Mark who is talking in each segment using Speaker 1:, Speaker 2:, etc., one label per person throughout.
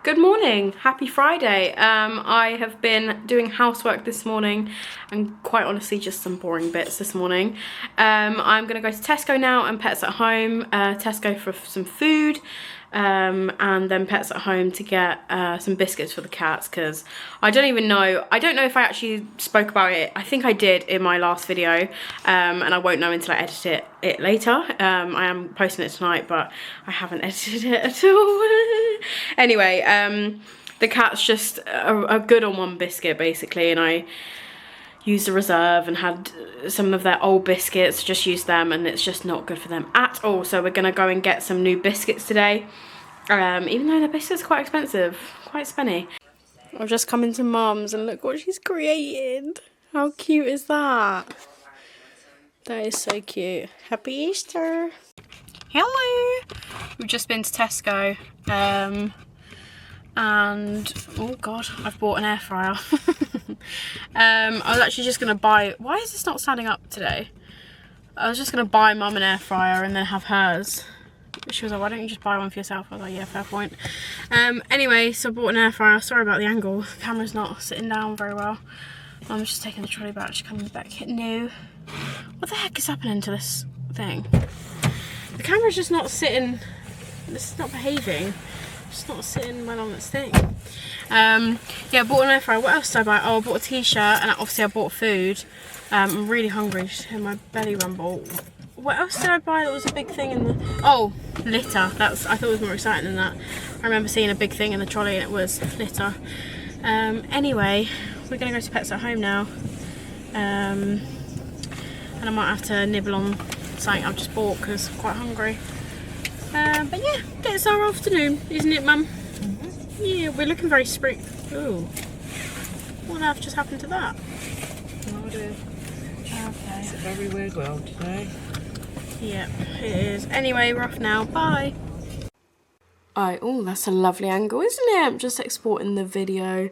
Speaker 1: Good morning, happy Friday. I have been doing housework this morning and quite honestly just some boring bits this morning. I'm gonna go to Tesco now and Pets at Home. Tesco for some food and then Pets at Home to get some biscuits for the cats because I don't know if I actually spoke about it. I think I did in my last video and I won't know until I edit it later. I am posting it tonight but I haven't edited it at all. Anyway, the cats just are good on one biscuit basically, and I used a reserve and had some of their old biscuits, just used them, and it's just not good for them at all. So we're gonna go and get some new biscuits today, even though the biscuits are quite expensive, quite spenny. I've just come into Mum's and look what she's created. How cute is that? That is so cute. Happy Easter. Hello. We've just been to Tesco and oh god, I've bought an air fryer. I was actually just gonna buy, why is this not standing up today? I was just gonna buy Mum an air fryer and then have hers. She was like, why don't you just buy one for yourself? I was like, yeah, fair point. Anyway, so I bought an air fryer. Sorry about the angle, the camera's not sitting down very well. Mum's just taking the trolley back, she's coming back. No. What the heck is happening to this thing? The camera's just not sitting, this is not behaving. It's not sitting well on its thing. Yeah, I bought an air fryer. What else did I buy? Oh, I bought a t-shirt and obviously I bought food. I'm really hungry, just hear my belly rumble. What else did I buy that was a big thing in the... Oh, litter. I thought it was more exciting than that. I remember seeing a big thing in the trolley and it was litter. Anyway, we're going to go to Pets at Home now. And I might have to nibble on something I've just bought because I'm quite hungry. But yeah, it's our afternoon, isn't it, Mum? Mm-hmm. Yeah, we're looking very spring. Ooh, what on earth just happened to that?
Speaker 2: Oh dear.
Speaker 1: Okay.
Speaker 2: It's a very weird world today.
Speaker 1: Yep, it is. Anyway, we're off now. Bye. Oh, that's a lovely angle, isn't it? I'm just exporting the video.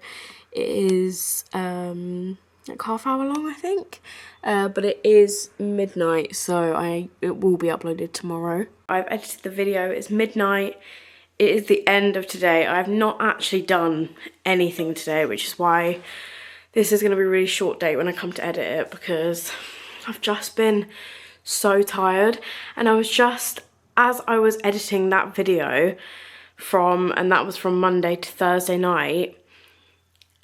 Speaker 1: It is like half hour long, I think. But it is midnight, so it will be uploaded tomorrow. I've edited the video, it's midnight. It is the end of today. I've not actually done anything today, which is why this is gonna be a really short day when I come to edit it, because I've just been so tired. And I was just, as I was editing that video and that was from Monday to Thursday night,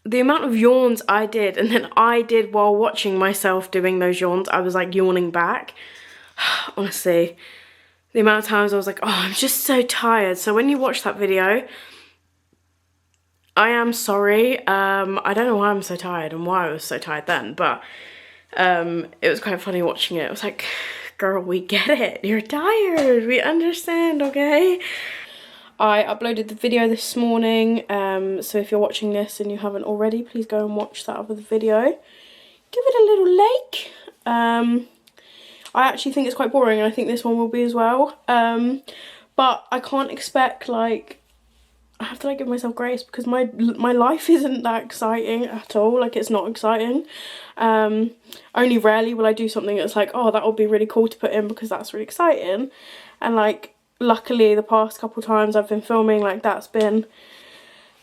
Speaker 1: the amount of yawns I did, and then I did while watching myself doing those yawns, I was like yawning back. Honestly, the amount of times I was like, oh, I'm just so tired. So when you watch that video, I am sorry. I don't know why I'm so tired and why I was so tired then, but it was quite funny watching it. It was like, girl, we get it. You're tired. We understand, okay? I uploaded the video this morning, so if you're watching this and you haven't already, please go and watch that other video. Give it a little like. I actually think it's quite boring, and I think this one will be as well. But I can't expect, like, I have to like give myself grace because my life isn't that exciting at all. Like, it's not exciting. Only rarely will I do something that's like, oh, that would be really cool to put in because that's really exciting. And like, luckily the past couple times I've been filming, like that's been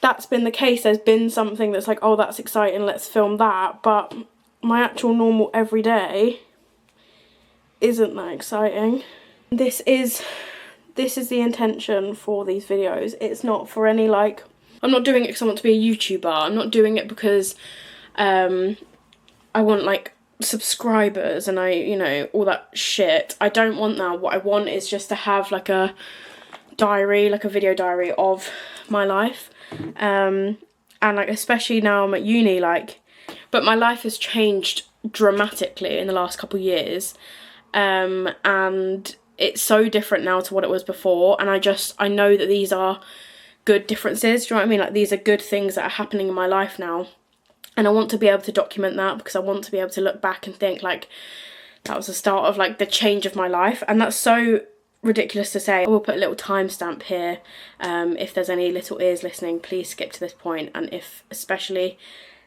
Speaker 1: the case. There's been something that's like, oh, that's exciting, let's film that. But my actual normal everyday isn't that exciting. This is the intention for these videos. It's not for any, like, I'm not doing it because I want to be a YouTuber. I'm not doing it because I want like subscribers and you know, all that shit. I don't want that. What I want is just to have like a diary, like a video diary of my life. And like, especially now I'm at uni, like, but my life has changed dramatically in the last couple of years. And it's so different now to what it was before, and I know that these are good differences, do you know what I mean? Like, these are good things that are happening in my life now, and I want to be able to document that because I want to be able to look back and think like that was the start of like the change of my life. And that's so ridiculous to say. I will put a little timestamp here. If there's any little ears listening, please skip to this point. And if, especially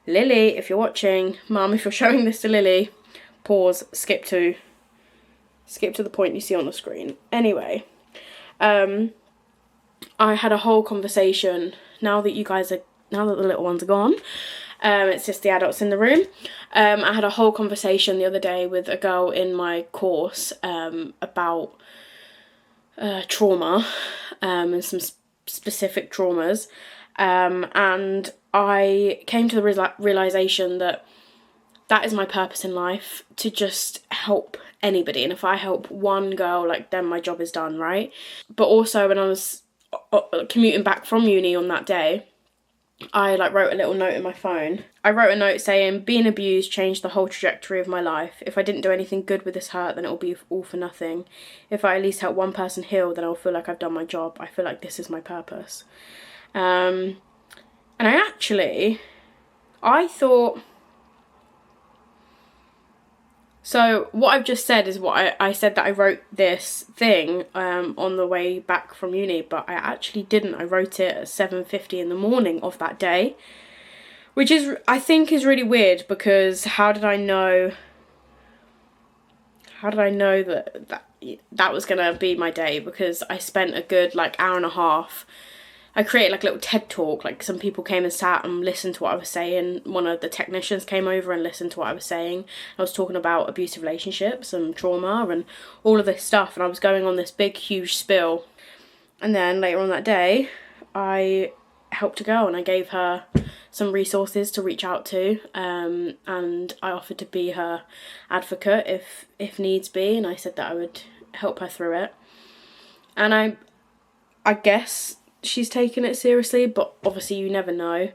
Speaker 1: Lily, if you're watching, Mum, if you're showing this to Lily, pause, skip to the point you see on the screen. Anyway, I had a whole conversation, now that the little ones are gone, it's just the adults in the room. I had a whole conversation the other day with a girl in my course about trauma and some specific traumas, and I came to the realisation that is my purpose in life, to just help anybody, and if I help one girl, like, then my job is done, right? But also, when I was commuting back from uni on that day, I wrote a little note in my phone. I wrote a note saying, being abused changed the whole trajectory of my life. If I didn't do anything good with this hurt, then it'll be all for nothing. If I at least help one person heal, then I'll feel like I've done my job. I feel like this is my purpose. And I thought, so what I've just said is what I said, that I wrote this thing on the way back from uni, but I actually didn't. I wrote it at 7:50 in the morning of that day, which is, I think, is really weird, because how did I know that was gonna be my day? Because I spent a good hour and a half. I created a little TED talk, some people came and sat and listened to what I was saying. One of the technicians came over and listened to what I was saying. I was talking about abusive relationships and trauma and all of this stuff, and I was going on this big, huge spill. And then later on that day, I helped a girl and I gave her some resources to reach out to, and I offered to be her advocate if needs be, and I said that I would help her through it. And I guess she's taken it seriously, but obviously you never know,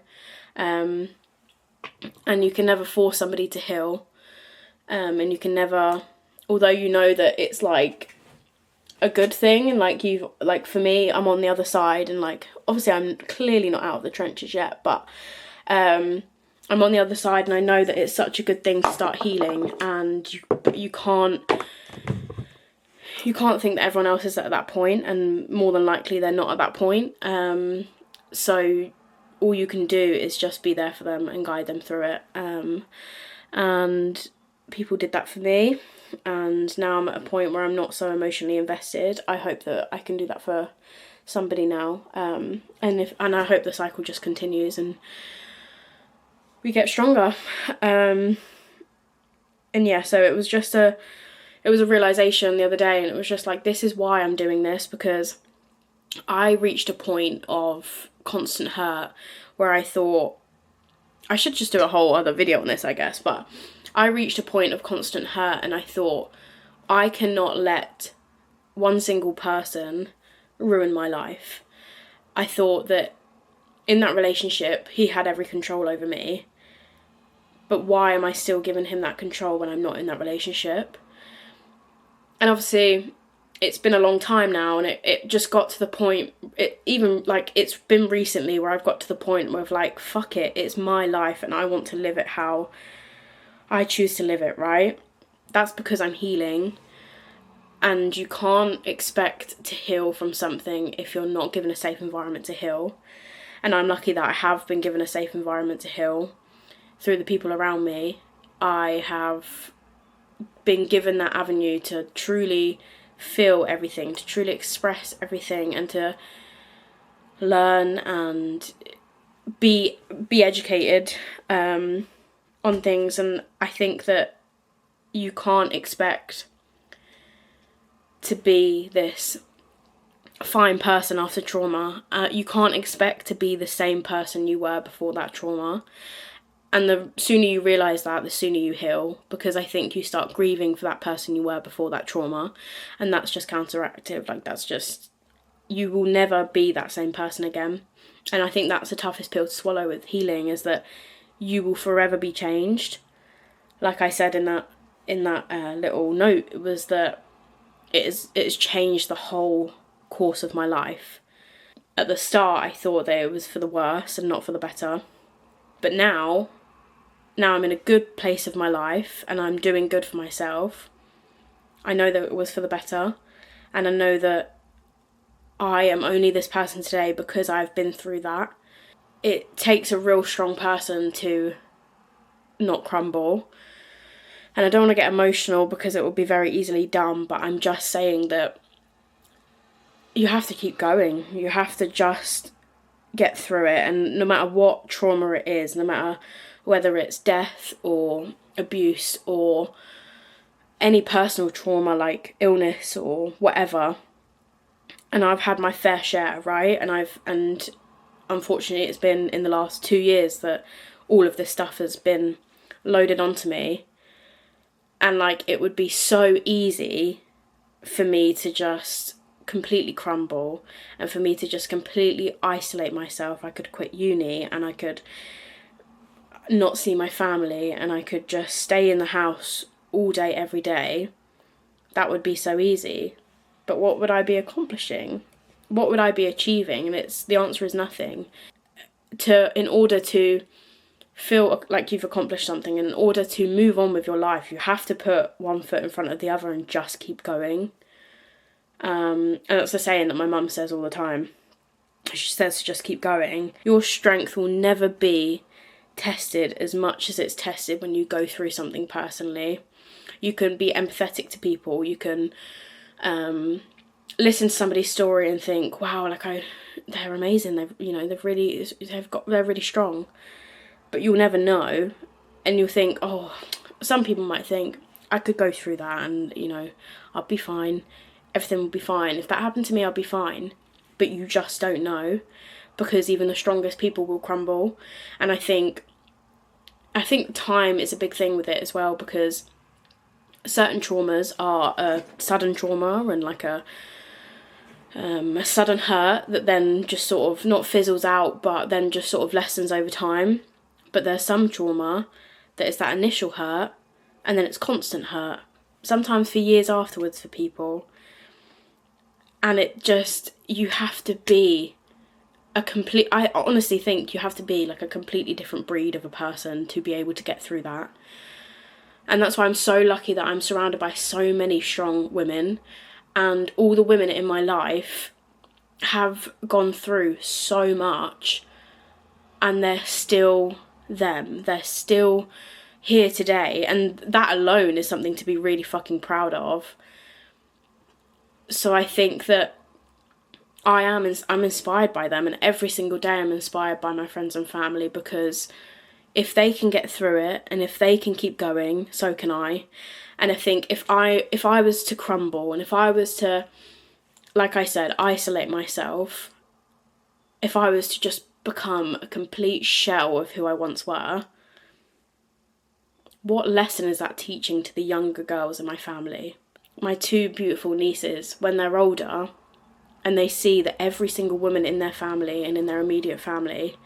Speaker 1: and you can never force somebody to heal, and you can never, although you know that it's a good thing, and for me, I'm on the other side, and obviously I'm clearly not out of the trenches yet, but I'm on the other side, and I know that it's such a good thing to start healing, and you can't think that everyone else is at that point, and more than likely they're not at that point. So all you can do is just be there for them and guide them through it. And people did that for me, and now I'm at a point where I'm not so emotionally invested. I hope that I can do that for somebody now, and I hope the cycle just continues and we get stronger. And yeah, so it was a realisation the other day, and it was just this is why I'm doing this, because I reached a point of constant hurt where I thought, I should just do a whole other video on this, I guess, but I reached a point of constant hurt, and I thought, I cannot let one single person ruin my life. I thought that in that relationship, he had every control over me, but why am I still giving him that control when I'm not in that relationship? And obviously, it's been a long time now, and it just got to the point, it's been recently where I've got to the point where fuck it, it's my life, and I want to live it how I choose to live it, right? That's because I'm healing, and you can't expect to heal from something if you're not given a safe environment to heal. And I'm lucky that I have been given a safe environment to heal through the people around me. I have been given that avenue to truly feel everything, to truly express everything, and to learn and be educated on things. And I think that you can't expect to be this fine person after trauma. You can't expect to be the same person you were before that trauma. And the sooner you realise that, the sooner you heal, because I think you start grieving for that person you were before that trauma, and that's just counteractive. That's just, you will never be that same person again. And I think that's the toughest pill to swallow with healing, is that you will forever be changed. Like I said in that little note, it was that it's changed the whole course of my life. At the start, I thought that it was for the worse and not for the better, but now I'm in a good place of my life, and I'm doing good for myself. I know that it was for the better, and I know that I am only this person today because I've been through that. It takes a real strong person to not crumble, and I don't want to get emotional because it will be very easily done, but I'm just saying that you have to keep going. You have to just get through it. And no matter what trauma it is, no matter whether it's death or abuse or any personal trauma like illness or whatever, and I've had my fair share, right? And unfortunately it's been in the last 2 years that all of this stuff has been loaded onto me, and like it would be so easy for me to just completely crumble and for me to just completely isolate myself. I could quit uni and I could not see my family and I could just stay in the house all day every day. That would be so easy. But what would I be accomplishing? What would I be achieving? And the answer is nothing. In order to feel like you've accomplished something, in order to move on with your life, you have to put one foot in front of the other and just keep going. And that's the saying that my mum says all the time. She says to just keep going. Your strength will never be tested as much as it's tested when you go through something personally. You can be empathetic to people. You can listen to somebody's story and think, wow, they're amazing. They're really strong. But you'll never know, and you'll think, oh, some people might think I could go through that, and I'll be fine. Everything will be fine. If that happened to me, I'll be fine. But you just don't know, because even the strongest people will crumble. And I think time is a big thing with it as well, because certain traumas are a sudden trauma and like a sudden hurt that then just sort of not fizzles out, but then just sort of lessens over time. But there's some trauma that is that initial hurt, and then it's constant hurt, sometimes for years afterwards for people. And you have to be I honestly think you have to be like a completely different breed of a person to be able to get through that. And that's why I'm so lucky that I'm surrounded by so many strong women, and all the women in my life have gone through so much, and they're still them. They're still here today, and that alone is something to be really fucking proud of. So I think that I'm inspired by them, and every single day I'm inspired by my friends and family, because if they can get through it and if they can keep going, so can I. And I think if I was to crumble, and if I was to, like I said, isolate myself, if I was to just become a complete shell of who I once were, what lesson is that teaching to the younger girls in my family? My 2 beautiful nieces, when they're older and they see that every single woman in their family and in their immediate family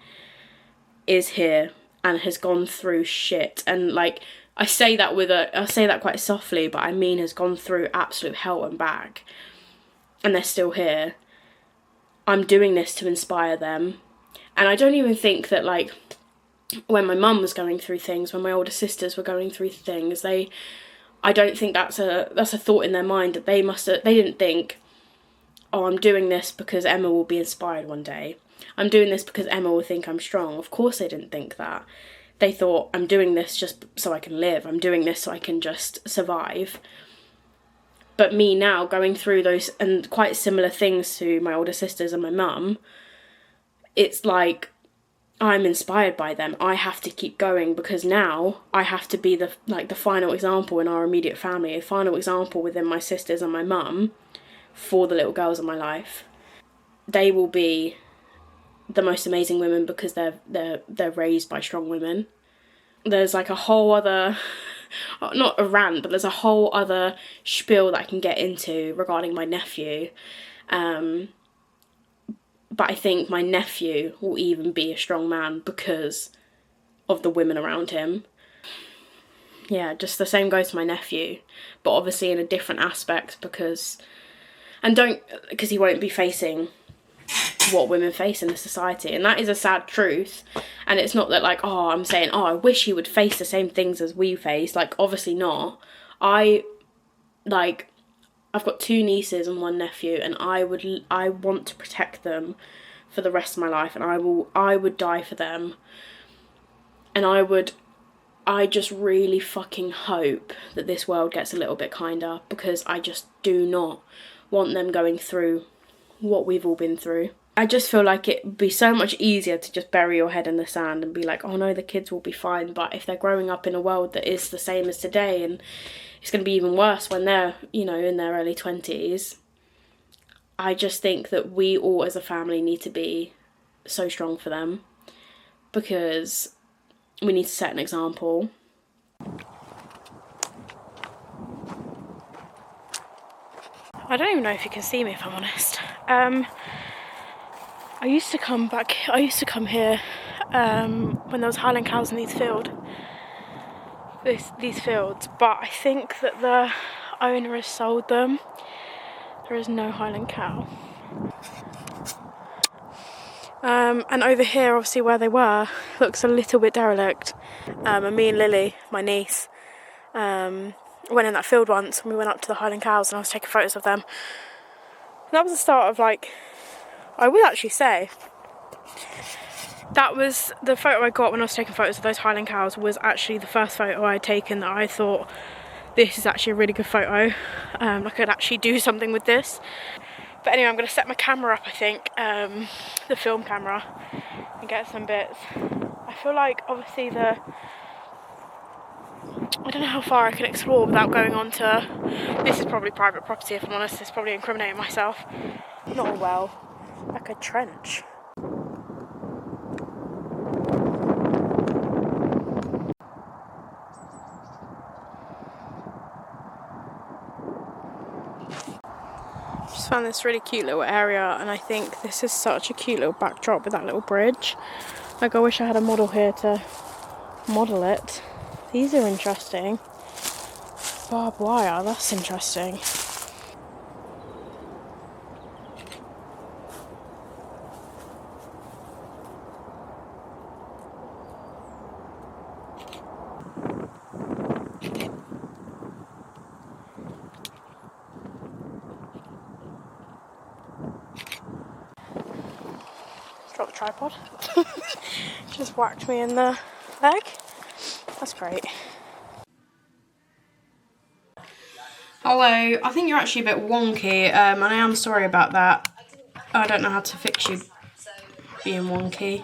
Speaker 1: is here and has gone through shit, and like I say that quite softly, but I mean has gone through absolute hell and back, and they're still here. I'm doing this to inspire them. And I don't even think that, like, when my mum was going through things, when my older sisters were going through things, I don't think that's a thought in their mind that they didn't think, oh, I'm doing this because Emma will be inspired one day. I'm doing this because Emma will think I'm strong. Of course they didn't think that. They thought, I'm doing this just so I can live. I'm doing this so I can just survive. But me now, going through those and quite similar things to my older sisters and my mum, it's like I'm inspired by them. I have to keep going, because now I have to be the final example in our immediate family, a final example within my sisters and my mum for the little girls in my life. They will be the most amazing women because they're raised by strong women. There's like a whole other, not a rant, but there's a whole other spiel that I can get into regarding my nephew. But I think my nephew will even be a strong man because of the women around him. Yeah, just the same goes to my nephew, but obviously in a different aspect, because he won't be facing what women face in the society, and that is a sad truth. And it's not that like, oh, I'm saying, oh, I wish he would face the same things as we face. Like, obviously not. I've got 2 nieces and 1 nephew, and I want to protect them for the rest of my life, and I would die for them. And I just really fucking hope that this world gets a little bit kinder, because I just do not want them going through what we've all been through. I just feel like it'd be so much easier to just bury your head in the sand and be like, oh no, the kids will be fine. But if they're growing up in a world that is the same as today, and it's going to be even worse when they're, you know, in their early 20s, I just think that we all as a family need to be so strong for them, because we need to set an example. I don't even know if you can see me, if I'm honest. I used to come here when there was Highland cows in these fields, but I think that the owner has sold them. There is no Highland cow. And over here, obviously where they were, looks a little bit derelict. And me and Lily, my niece, went in that field once, and we went up to the Highland cows and I was taking photos of them. And that was the start of, like, I would actually say that was the photo I got when I was taking photos of those Highland cows, was actually the first photo I had taken that I thought, this is actually a really good photo. I could actually do something with this. But anyway, I'm going to set my camera up, I think, the film camera, and get some bits. I feel like, obviously, I don't know how far I can explore without going on to... This is probably private property, if I'm honest. It's probably incriminating myself. Not a well, like a trench. Just found this really cute little area, and I think this is such a cute little backdrop with that little bridge. Like, I wish I had a model here to model it. These are interesting. Barbed wire, that's interesting. Drop the tripod. Just whacked me in the leg. That's great. Hello, I think you're actually a bit wonky, and I am sorry about that. I don't know how to fix you being wonky.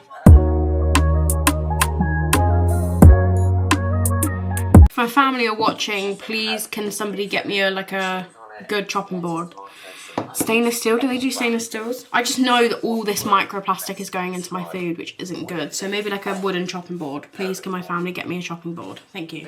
Speaker 1: If my family are watching, please can somebody get me a good chopping board? Stainless steel, do they do stainless steels? I just know that all this microplastic is going into my food, which isn't good. So maybe like a wooden chopping board. Please can my family get me a chopping board? Thank you.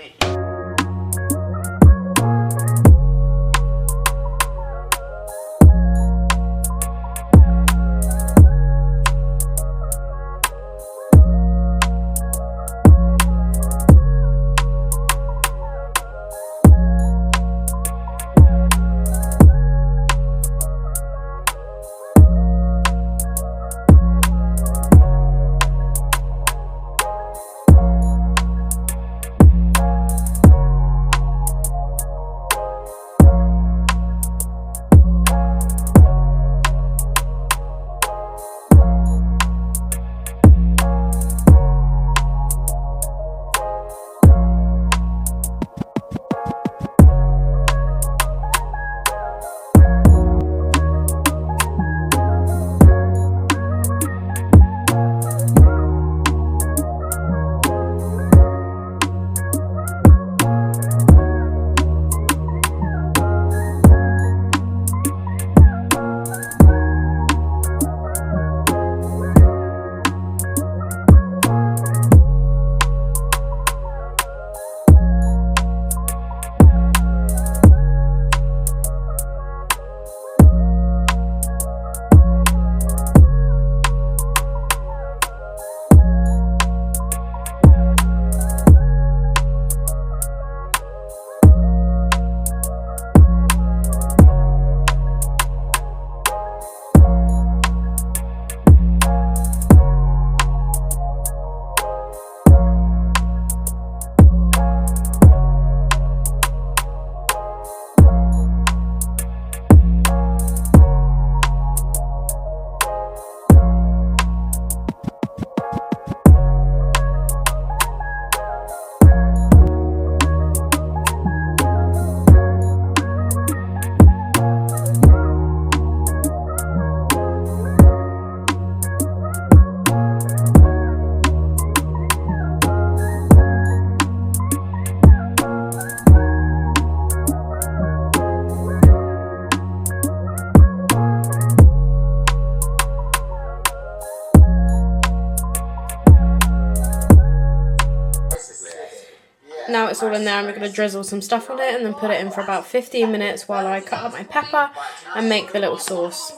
Speaker 1: Now it's all in there, I'm going to drizzle some stuff on it and then put it in for about 15 minutes while I cut up my pepper and make the little sauce.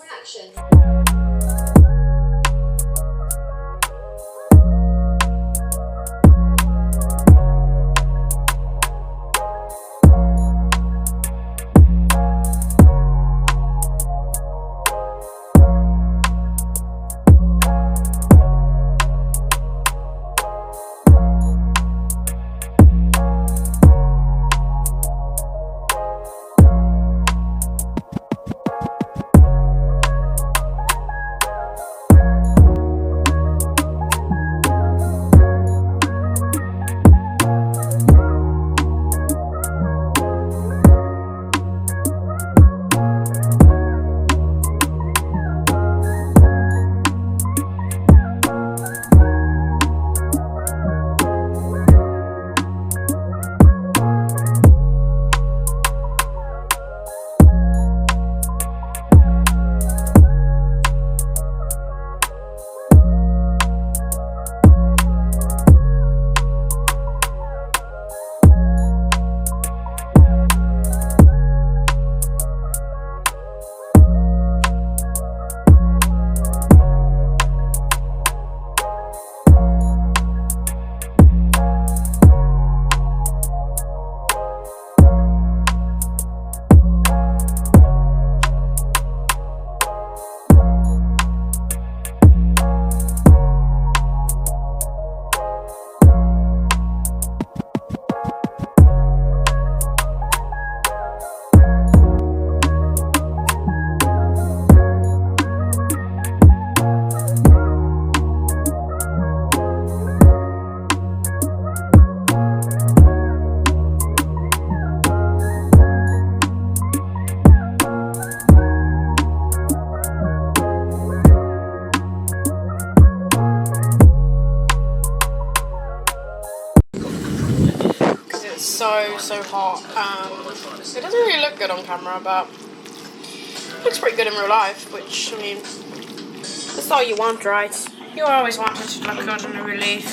Speaker 1: So hot. It doesn't really look good on camera, but it looks pretty good in real life, which, I mean, that's all you want, right? You always want it to look good in a relief.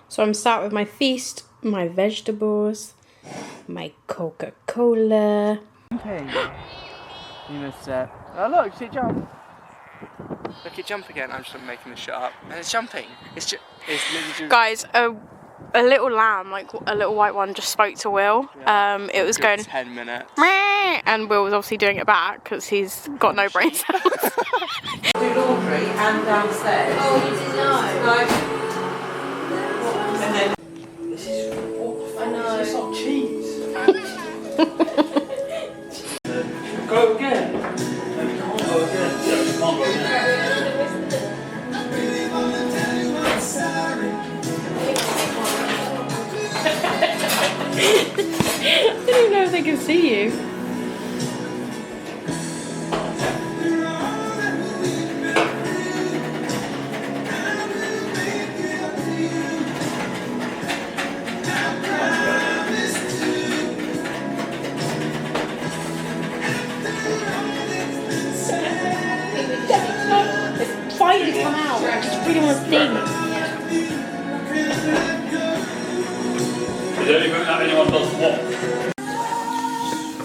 Speaker 1: So I'm sat with my feast, my vegetables, my Coca-Cola.
Speaker 3: Okay. You missed it. Oh look, see it jump. Look it jump again. I'm just making this shit up. And it's jumping. It's literally...
Speaker 1: Guys, a little lamb, like a little white one, just spoke to Will.
Speaker 3: Yeah.
Speaker 1: It was going
Speaker 3: 10 minutes.
Speaker 1: Meh, and Will was obviously doing it back because he's got no brain cells.
Speaker 2: Do laundry and downstairs.
Speaker 4: Oh, you did not?
Speaker 2: No. And then this is awful.
Speaker 4: I know.
Speaker 2: It's not cheese. Go again. No, you can't go again. Yeah, you can't go again.
Speaker 1: I don't even know if they can see you. It's finally come out. I just really want to sing.
Speaker 5: Is there anything that anyone does want?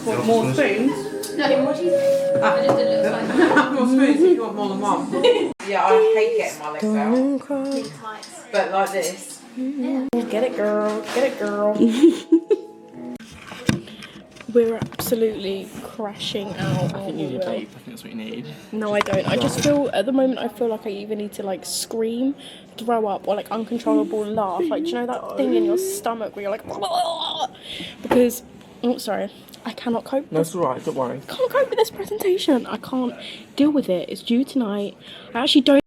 Speaker 2: Want more spoons?
Speaker 4: No, what do you think? I just didn't look like
Speaker 2: More spoons if you want more than one. Yeah, I hate getting my legs out.
Speaker 4: that.
Speaker 2: But like this.
Speaker 1: Get it, girl. Get it, girl. We're absolutely crashing out.
Speaker 3: I think you need a vape. I think that's what you need.
Speaker 1: No, I don't. I just feel, at the moment, I feel like I either need to like scream, throw up, or like uncontrollable laugh. Like, do you know that thing in your stomach where you're like, because, oh, sorry, I cannot cope.
Speaker 3: No, it's alright, don't worry.
Speaker 1: I can't cope with this presentation. I can't deal with it. It's due tonight. I actually don't